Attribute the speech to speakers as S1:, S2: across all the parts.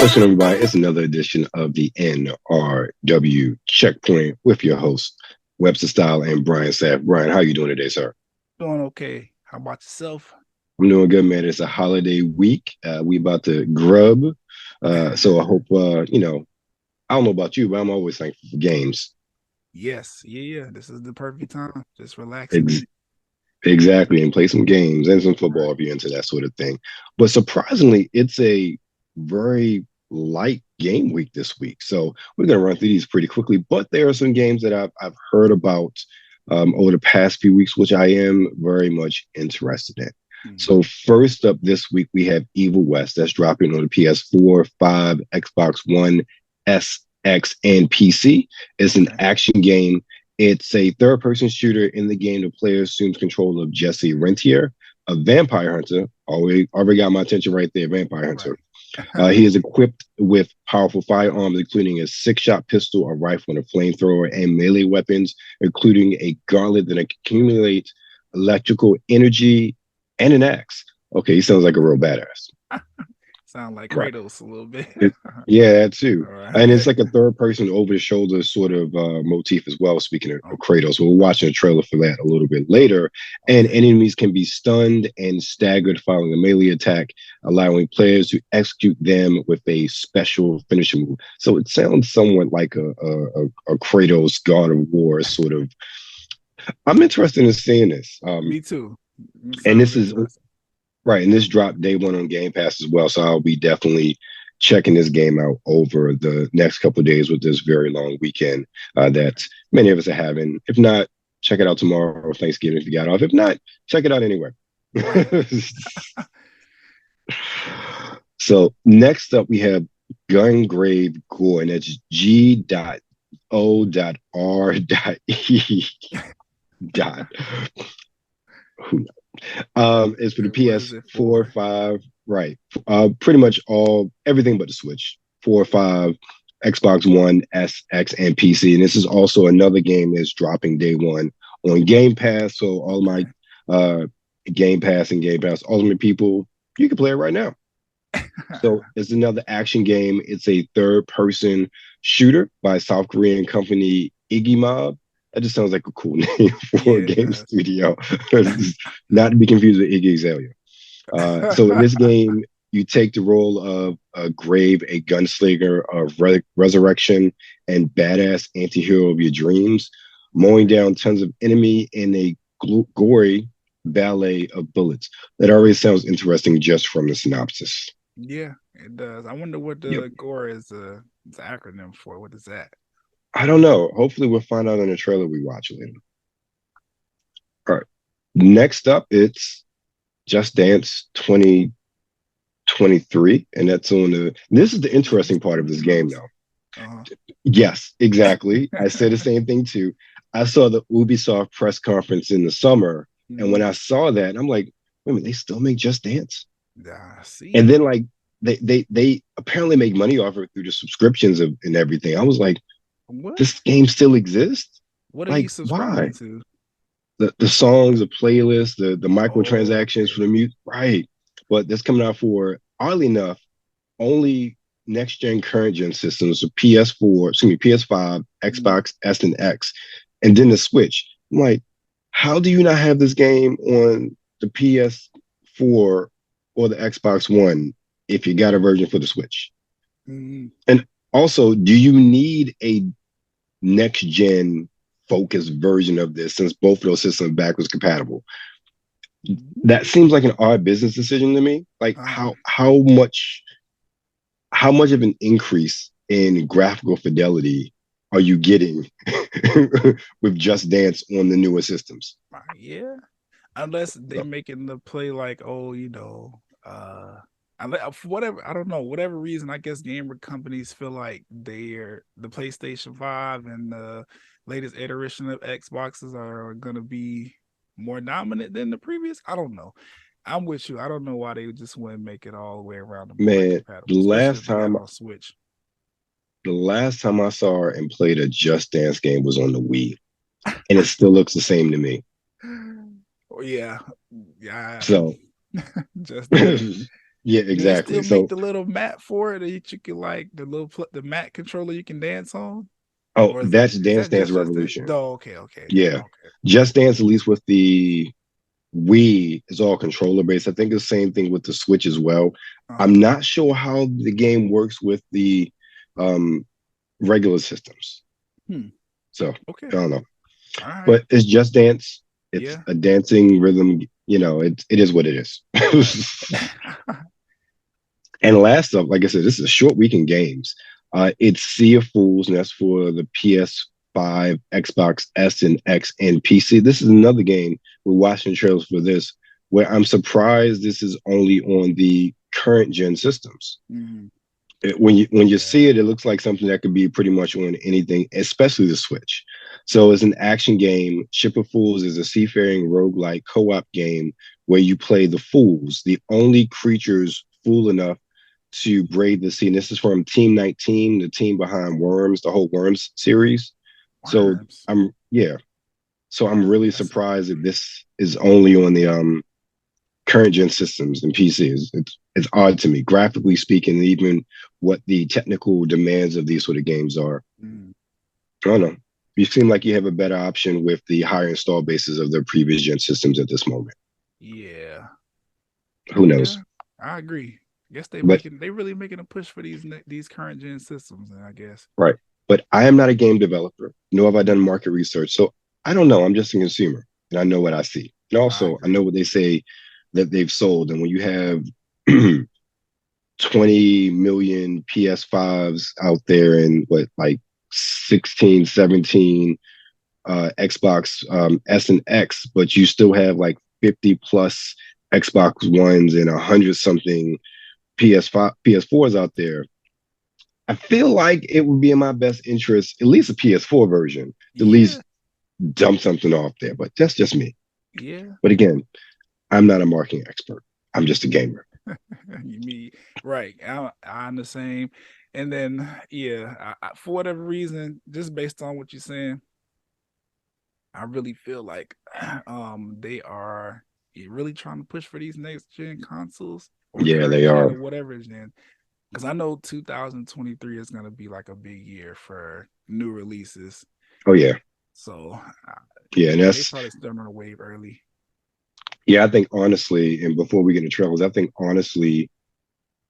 S1: What's going on, everybody? It's another edition of the NRW Checkpoint with your host, WebsterStyle and Brian Sapph. Brian, how you doing today, sir?
S2: Doing okay. How about yourself?
S1: I'm doing good, man. It's a holiday week. We about to grub. So I hope, I don't know about you, but I'm always thankful for games.
S2: Yes. Yeah. This is the perfect time. Just relaxing.
S1: Ex- exactly. And play some games and some football
S2: Right.
S1: if you're into that sort of thing. But surprisingly, it's a very light game week this week. So we're going to run through these pretty quickly. But there are some games that I've heard about over the past few weeks, which I am very much interested in. So
S2: Mhm.
S1: first up this week, we have Evil West. That's dropping on the PS4, 5, Xbox One, S, X, and PC. It's an
S2: Okay.
S1: action game. It's a third-person shooter. In the game, the player assumes control of Jesse Rentier, a vampire hunter. Already got my attention right there, vampire hunter.
S2: Right.
S1: He is equipped with powerful firearms, including a six-shot pistol, a rifle, and a flamethrower, and melee weapons, including a gauntlet that accumulates electrical energy and an axe. Okay, he sounds like a real badass.
S2: Sound like
S1: Right.
S2: Kratos a little bit.
S1: Yeah, that too.
S2: All
S1: And it's
S2: right.
S1: like a third person over the shoulder sort of motif as well, speaking of Kratos. So we're watching a trailer for that a little bit later. And
S2: Okay.
S1: enemies can be stunned and staggered following a melee attack, allowing players to execute them with a special finishing move. So it sounds somewhat like a Kratos God of War sort of. I'm interested in seeing this.
S2: Me too. It
S1: And
S2: sounds
S1: this is
S2: interesting.
S1: right, and this dropped day one on Game Pass as well. So I'll be definitely checking this game out over the next couple of days with this very long weekend that many of us are having. If not, check it out tomorrow or Thanksgiving if you got off. If not, check it out anyway.
S2: Right.
S1: So next up we have Gungrave G.O.R.E, and that's G.O.R.E. dot. Who is for the
S2: What is it
S1: PS4,
S2: for?
S1: 5, right? Pretty much everything but the Switch, 4, 5, Xbox One, S, X, and PC. And this is also another game that's dropping day one on Game Pass. So all my
S2: Okay.
S1: uh, Game Pass and Game Pass Ultimate people, you can play it right now. So it's another action game. It's a third-person shooter by South Korean company Iggy Mob. That just sounds like a cool name for a
S2: Yeah, it
S1: game
S2: does.
S1: studio. Not to be confused with Iggy Azalea. So in this game, you take the role of a Grave, a gunslinger of resurrection and badass anti-hero of your dreams, mowing
S2: Okay.
S1: down tons of enemy in a gory ballet of bullets. That already sounds interesting just from the synopsis.
S2: Yeah, it does. I wonder what
S1: Yep.
S2: the GORE is an acronym for. What is that?
S1: I don't know. Hopefully, we'll find out in the trailer we watch later. All right. Next up, it's Just Dance 2023, and that's on the. This is the interesting
S2: Just
S1: part of
S2: Dance
S1: this game,
S2: Heroes.
S1: though.
S2: Uh-huh.
S1: Yes, exactly. I said the same thing too. I saw the Ubisoft press conference in the summer, and when
S2: Mhm.
S1: I saw that, I'm like, wait a minute, they still make Just Dance?
S2: Yeah,
S1: And
S2: see.
S1: then like they apparently make money off it through the subscriptions and everything. I was like, this
S2: What?
S1: game still exists?
S2: What are you
S1: Like,
S2: subscribing
S1: why?
S2: to?
S1: The songs, the playlists, the
S2: Oh,
S1: microtransactions for
S2: okay.
S1: the music, right? But that's coming out for oddly enough only next gen current gen systems, so PS4, excuse me, PS5,
S2: Mhm.
S1: Xbox S and X, and then the Switch. I'm like, how do you not have this game on the PS4 or the Xbox One if you got a version for the Switch?
S2: Mhm.
S1: And also, do you need a next gen focused version of this since both of those systems are backwards compatible? That seems like an odd business decision to me. Like
S2: Uh,
S1: how much of an increase in graphical fidelity are you getting with Just Dance on the newer systems?
S2: yeah. Unless they
S1: So,
S2: making the play like, oh, for whatever, I don't know, whatever reason, I guess gamer companies feel like the PlayStation 5 and the latest iteration of Xboxes are gonna be more dominant than the previous. I don't know. I'm with you. I don't know why they just wouldn't make it all the way around and more
S1: man,
S2: compatible, especially if they got it on Switch.
S1: the last time I saw and played a Just Dance game was on the Wii, and it still looks the same to me.
S2: Oh yeah, yeah.
S1: So
S2: Just Dance.
S1: Yeah,
S2: Do they
S1: exactly.
S2: still make
S1: So,
S2: the little mat for it that you can like the little the mat controller you can dance on?
S1: oh,
S2: Or
S1: that's
S2: is
S1: Dance
S2: that
S1: Dance
S2: just it?
S1: Revolution.
S2: Oh, okay, okay,
S1: Yeah,
S2: okay.
S1: Just Dance, at least with the Wii, is all controller based. I think the same thing with the Switch as well. I'm
S2: Uh-huh.
S1: not sure how the game works with the um, regular systems.
S2: Hmm.
S1: So I
S2: Okay.
S1: don't know.
S2: All right.
S1: But it's Just Dance. It's
S2: Yeah.
S1: a dancing rhythm. It is what it is.
S2: Right.
S1: And last up, like I said, this is a short week in games. It's Sea of Fools, and that's for the PS5, Xbox S and X, and PC. This is another game. We're watching trailers for this, where I'm surprised this is only on the current gen systems.
S2: Mhm.
S1: When you see
S2: Yeah.
S1: it, it looks like something that could be pretty much on anything, especially the Switch. So it's an action game. Ship of Fools is a seafaring roguelike co-op game where you play the fools, the only creatures fool enough to brave the sea. And this is from Team 19, the team behind Worms, the whole Worms series. So
S2: Worms.
S1: I'm yeah. So I'm really
S2: That's
S1: surprised that this is only on the current gen systems and PCs. It's odd to me, graphically speaking, even what the technical demands of these sort of games are.
S2: mm,
S1: I don't know. You seem like you have a better option with the higher install bases of the previous gen systems at this moment.
S2: yeah.
S1: Who
S2: Yeah.
S1: knows?
S2: I agree. I guess
S1: But
S2: they really making a push for these current gen systems, I guess.
S1: right. But I am not a game developer, nor have I done
S2: Mhm.
S1: market research. So I don't know. I'm just a consumer and I know what I see. And
S2: I
S1: also I
S2: agree.
S1: know what they say that they've sold. And when you have 20 million PS5s out there and what like 16, 17 Xbox S and X, but you still have like 50 plus Xbox Ones and 100 something PS5, PS4s out there. I feel like it would be in my best interest, at least a PS4 version, to at
S2: Yeah.
S1: least dump something off there. But that's just me.
S2: Yeah.
S1: But again, I'm not a marketing expert. I'm just a gamer.
S2: You mean right? I'm the same. And then yeah, for whatever reason, just based on what you're saying, I really feel like they are really trying to push for these next gen consoles or
S1: Yeah,
S2: current
S1: they
S2: gen
S1: are.
S2: or whatever gen. Because I know 2023 is gonna be like a big year for new releases.
S1: Oh yeah,
S2: So
S1: yeah, and
S2: yeah, they
S1: that's
S2: probably starting on a wave early.
S1: yeah. I think honestly, and before we get into trailers, I think honestly,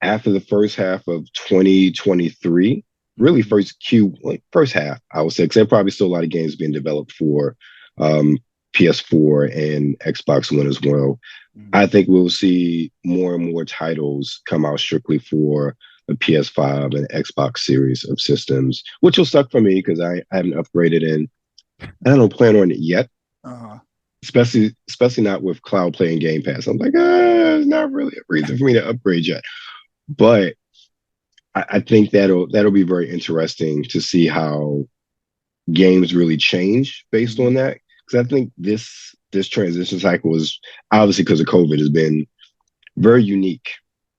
S1: after the first half of 2023, really
S2: Mm-hmm.
S1: first half, I would say, because there are probably still a lot of games being developed for um, PS4 and Xbox One as well.
S2: Mm-hmm.
S1: I think we'll see more and more titles come out strictly for the PS5 and Xbox series of systems, which will suck for me because I haven't upgraded and I don't plan on it yet.
S2: Uh-huh.
S1: Especially not with cloud playing Game Pass. I'm like, it's not really a reason for me to upgrade yet. But I think that'll be very interesting to see how games really change based
S2: Mm-hmm.
S1: on that. Because I think this transition cycle is obviously because of COVID has been very unique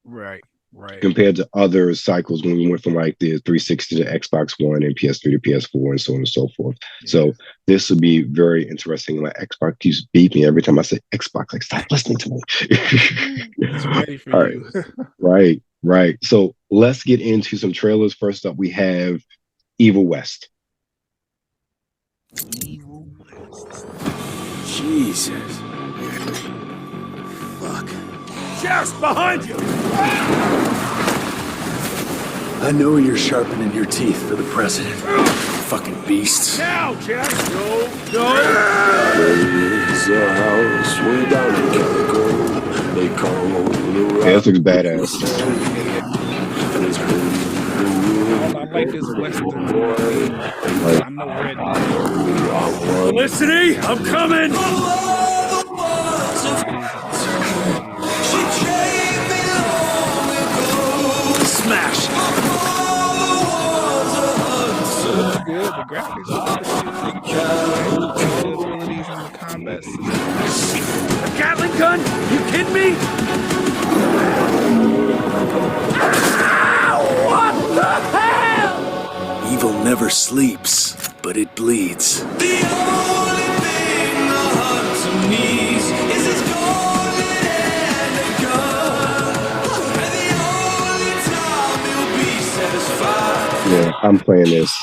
S2: Right. Right.
S1: compared to other cycles when we went from like the 360 to Xbox One and PS3 to PS4 and so on and so forth.
S2: Yeah.
S1: So this will be very interesting. My Xbox keeps beeping every time I say Xbox. Like, stop listening to me.
S2: It's ready for
S1: All right,
S2: you.
S1: right, right. So let's get into some trailers. First up, we have Evil West.
S2: Evil West.
S3: Jesus. Fuck. Just behind you! I know you're sharpening your teeth for the president. Fucking beasts.
S4: Now, Jack! Go! Go!
S3: There's a house way down in Calico. They call the
S1: Yeah, this looks
S3: rock.
S1: badass.
S2: I like this Western theme because
S1: Right.
S2: I know rednecks.
S4: Felicity, I'm coming!
S2: Felicity is a character here.
S3: Smash!
S2: It looks good. The graphics look pretty good. Like the abilities in the combat system.
S4: A Gatling gun? You kidding me? What the hell?
S3: Evil never sleeps, but it bleeds.
S5: The only thing the hunter needs is his golden and a gun.
S1: I'm playing this.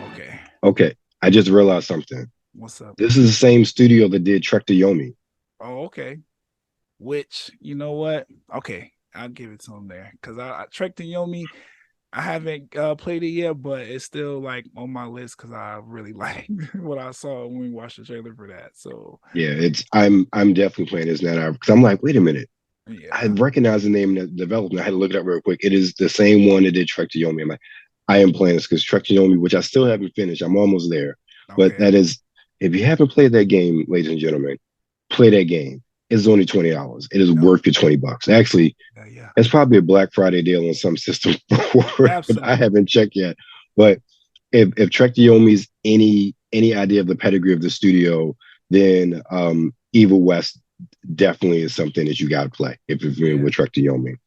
S2: Okay.
S1: Okay, I just realized something.
S2: What's up?
S1: This is the same studio that did Trek to Yomi.
S2: Oh, okay. Which, you know what? Okay, I'll give it to him there. Because I Trek to Yomi, I haven't played it yet, but it's still like on my list because I really like what I saw when we watched the trailer for that. So
S1: Yeah, I'm definitely playing this now because I'm like, wait a minute. I
S2: yeah.
S1: recognize the name of the development. I had to look it up real quick. It is the same one that did Trek to Yomi. I'm like, I am playing this because Trek to Yomi, which I still haven't finished. I'm almost there. But
S2: Okay.
S1: that is, if you haven't played that game, ladies and gentlemen, play that game. It's only $20. It is worth your $20. Actually,
S2: Yeah.
S1: it's probably a Black Friday deal on some system for it, but I
S2: Absolutely.
S1: haven't checked yet. But if Trek to Yomi's any idea of the pedigree of the studio, then Evil West definitely is something that you got to play if you're familiar with Trek to Yomi.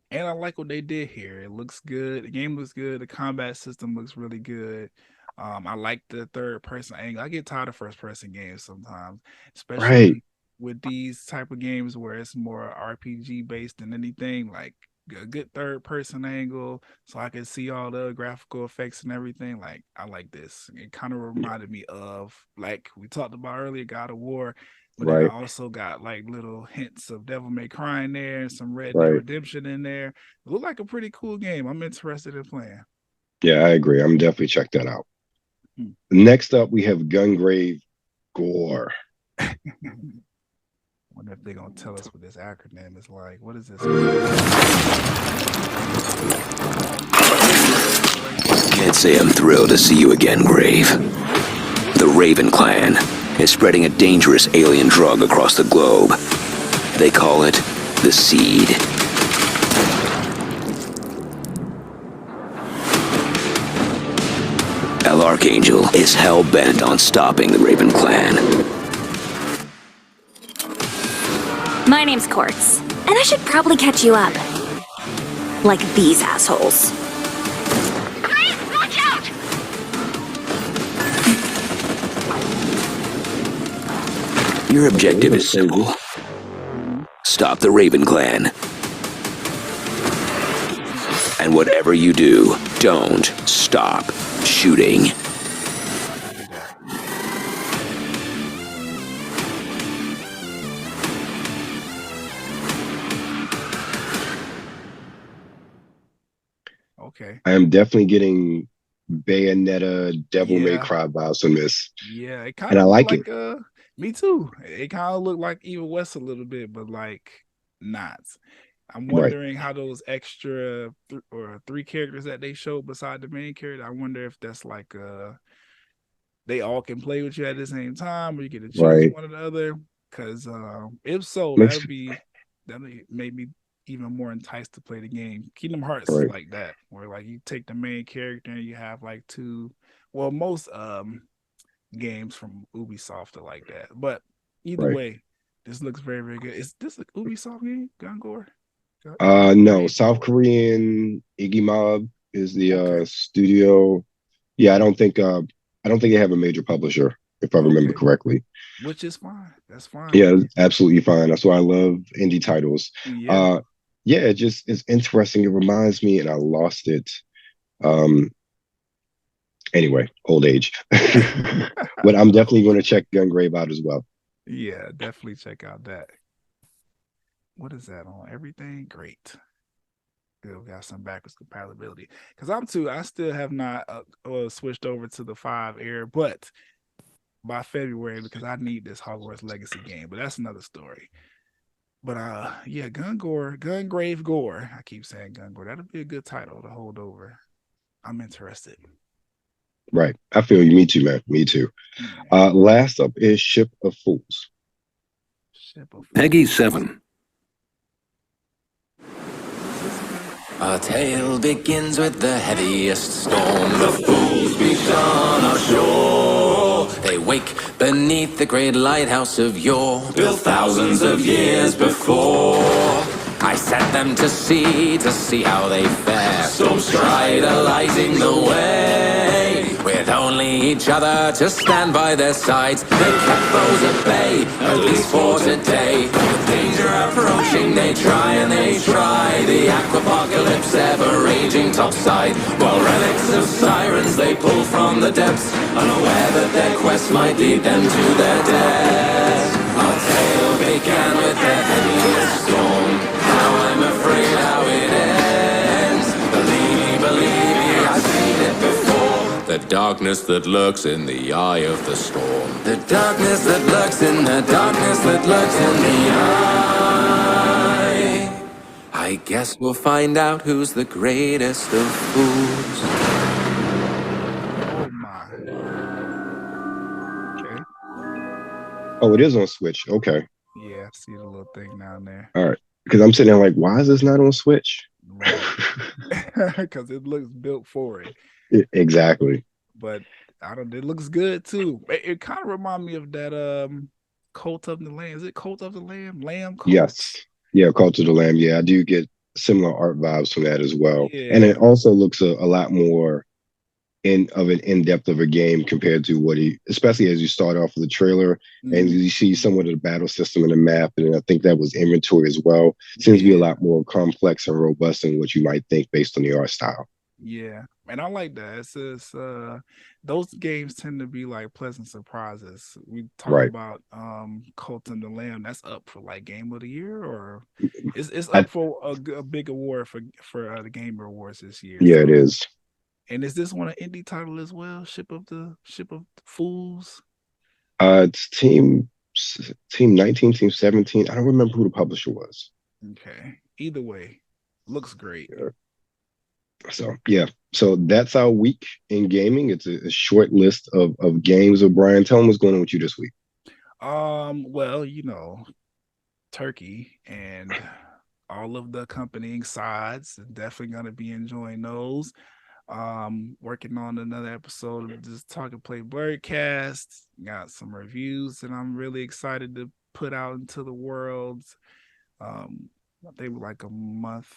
S2: And I like what they did here. It looks good. The game looks good. The combat system looks really good. I like the third person angle. I get tired of first person games sometimes,
S1: Right,
S2: especially with these type of games where it's more RPG based than anything. Like a good third person angle, so I can see all the graphical effects and everything. Like I like this. It kind of reminded me of like we talked about earlier, God of War. But then I
S1: right,
S2: also got like little hints of Devil May Cry in there and some Red Dead
S1: right.
S2: Redemption in there. It looked like a pretty cool game. I'm interested in playing.
S1: Yeah, I agree. I'm definitely check that out.
S2: Hmm.
S1: Next up, we have Gungrave G.O.R.E.
S2: Wonder if they're gonna tell us what this acronym is like. What is this?
S6: Can't say I'm thrilled to see you again, Grave. The Raven Clan is spreading a dangerous alien drug across the globe. They call it the Seed. El Archangel is hell-bent on stopping the Raven Clan.
S7: My name's Quartz, and I should probably catch you up. Like these assholes.
S8: Grace, watch out!
S6: Your objective is simple. Stop the Raven Clan. And whatever you do, don't stop shooting.
S2: Okay.
S1: I am definitely getting Bayonetta, Devil May
S2: Yeah.
S1: Cry vibes from this,
S2: Yeah, it kind
S1: and I
S2: of looked
S1: like it.
S2: like me too. It kind of looked like Evil West a little bit, but like not. I'm
S1: Right,
S2: wondering how those extra or three characters that they showed beside the main character. I wonder if that's like they all can play with you at the same time, or you get to choose
S1: right.
S2: one or the other. Because if so,
S1: Makes
S2: that made me even more enticed to play the game. Kingdom Hearts is
S1: right,
S2: like that, where like you take the main character and you have like two. Well, most games from Ubisoft are like that. But either
S1: right.
S2: way, this looks very, very good. Is this an Ubisoft game, Gungor?
S1: No, South Korean Iggy Mob is the
S2: Okay.
S1: studio. Yeah, I don't think they have a major publisher, if I remember
S2: Okay.
S1: correctly.
S2: Which is fine. That's fine.
S1: Yeah, it's absolutely fine. That's why I love indie titles.
S2: Yeah.
S1: Yeah, it's interesting. It reminds me, and I lost it. Um, anyway, old age. But I'm definitely going to check Gungrave out as well.
S2: Yeah, definitely check out that. What is that on? Everything? Great. Good. We got some backwards compatibility. Because I still have not switched over to the 5 air, but by February, because I need this Hogwarts Legacy game. But that's another story. But yeah, Gungrave G.O.R.E. I keep saying Gungor. That'll be a good title to hold over. I'm interested.
S1: Right. I feel you. Me too, man. Me too. Last up is Ship of Fools.
S6: Peggy 7.
S9: Our tale begins with the heaviest storm. The fools beach on our shore. They wake beneath the great lighthouse of yore, built thousands of years before. I set them to see how they fare. Storm stride lighting the way, with only each other to stand by their sides. They kept foes at bay, at least for today. With danger approaching, they try and they try. The aquapocalypse ever raging topside. While relics of sirens they pull from the depths, unaware that their quest might lead them to their death. Our tale began with the heaviest storm. Now I'm afraid how it ends. Believe me, I've seen it before. The darkness that lurks in the eye of the storm. The darkness that lurks in the darkness that lurks in the eye. I guess we'll find out who's the greatest of fools.
S2: Oh my. Okay.
S1: Oh, it is on Switch. Okay.
S2: Yeah, I see the little thing down there.
S1: All right. Because I'm sitting there like, why is this not on Switch?
S2: Because it looks built for it.
S1: Exactly.
S2: But I don't. It looks good too. It kind of reminds me of that Cult of the Lamb. Is it Cult of the Lamb? Lamb Cult?
S1: Yes. Yeah, Cult of the Lamb. Yeah, I do get similar art vibes from that as well.
S2: Yeah.
S1: And it also looks a lot more an in-depth of a game compared to what especially as you start off with the trailer and you see somewhat of the battle system and the map, and I think that was inventory as well. Seems to be a lot more complex and robust than what you might think based on the art style.
S2: Yeah, and I like that. It's just, those games tend to be like pleasant surprises. We talk about Cult of the Lamb. That's up for like Game of the Year, or it's up for a big award for the Gamer Awards this year.
S1: Yeah, so. It is.
S2: And is this one an indie title as well? Ship of the Fools.
S1: It's team 19, team 17. I don't remember who the publisher was.
S2: Okay. Either way, looks great.
S1: Yeah. So that's our week in gaming. It's a short list of games. So Brian, tell them what's going on with you this week.
S2: Well, Turkey and all of the accompanying sides. Definitely gonna be enjoying those. Working on another episode of this Talk+Play blerdcast. Got some reviews that I'm really excited to put out into the world. They were like a month,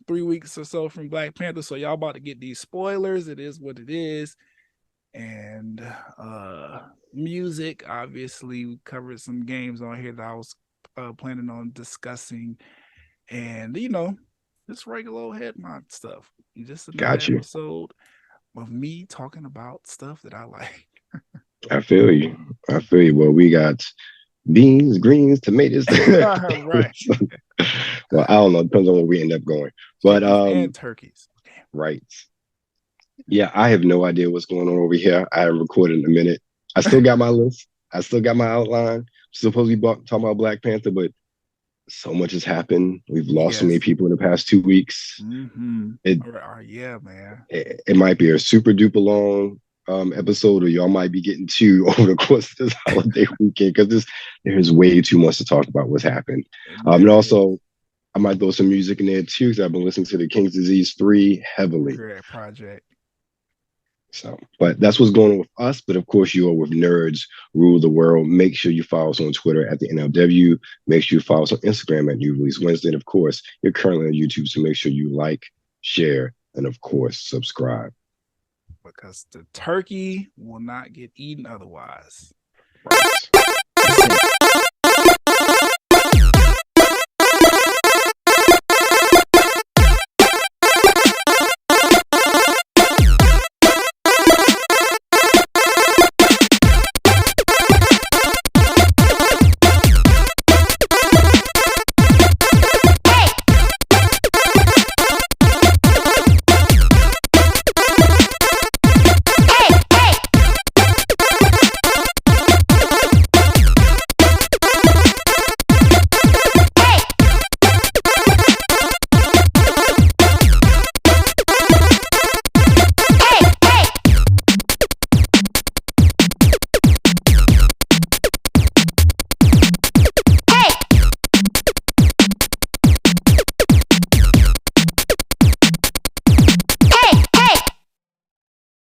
S2: 3 weeks or so from Black Panther. So y'all about to get these spoilers. It is what it is. And music, obviously, we covered some games on here that I was planning on discussing. And just regular old headline stuff. Just another episode of me talking about stuff that I like.
S1: I feel you. Well, we got beans, greens, tomatoes.
S2: Right.
S1: Well, I don't know. Depends on where we end up going. But
S2: and turkeys.
S1: Right. Yeah, I have no idea what's going on over here. I haven't recorded in a minute. I still got my list. I still got my outline. Supposed to be talking about Black Panther, but so much has happened. We've lost so many people in the past 2 weeks.
S2: Mm-hmm. Yeah, man.
S1: It might be a super duper long episode, or y'all might be getting two over the course of this holiday weekend, because there's way too much to talk about what's happened. And also, I might throw some music in there too, because I've been listening to the King's Disease 3 heavily.
S2: Great project.
S1: So, but that's what's going on with us. But of course, you are with Nerds Rule the World. Make sure you follow us on Twitter at the NRW. Make sure you follow us on Instagram at New Release Wednesday. And of course, you're currently on YouTube, so make sure you like, share, and of course, subscribe.
S2: Because the turkey will not get eaten otherwise.
S1: Right.